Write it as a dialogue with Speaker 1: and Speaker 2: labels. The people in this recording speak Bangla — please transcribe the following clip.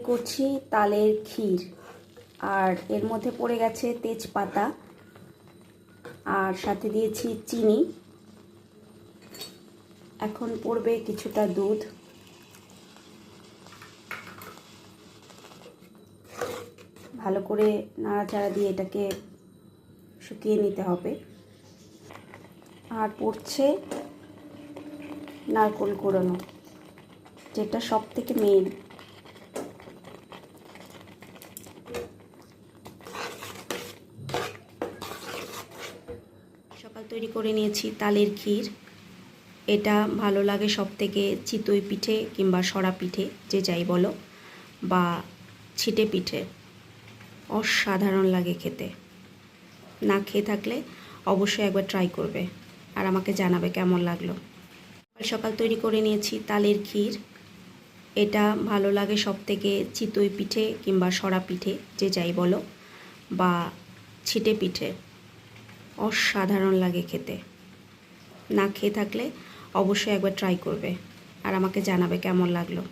Speaker 1: করছি তালের ক্ষীর, আর এর মধ্যে পড়ে গেছে তেজপাতা, আর সাথে দিয়েছি চিনি। এখন পড়বে কিছুটা দুধ। ভালো করে নাড়াচাড়া দিয়ে এটাকে শুকিয়ে নিতে হবে। আর পড়ছে নারকেল কোড়ানো, যেটা সব থেকে মেন। সকাল তৈরি করে নিয়েছি তালের ক্ষীর। এটা ভালো লাগে সব থেকে চিতই পিঠে কিংবা সরা পিঠে, যে যাই বলো, বা ছিটে পিঠে। অসাধারণ লাগে খেতে। না খেয়ে থাকলে অবশ্যই একবার ট্রাই করবে আর আমাকে জানাবে কেমন লাগলো। সকাল তৈরি করে নিয়েছি তালের ক্ষীর। এটা ভালো লাগে সব থেকে চিতই পিঠে কিংবা সরা পিঠে, যে যাই বলো, বা ছিটে পিঠে। অসাধারণ লাগে খেতে। না খেয়ে থাকলে অবশ্যই একবার ট্রাই করবে আর আমাকে জানাবে কেমন লাগলো।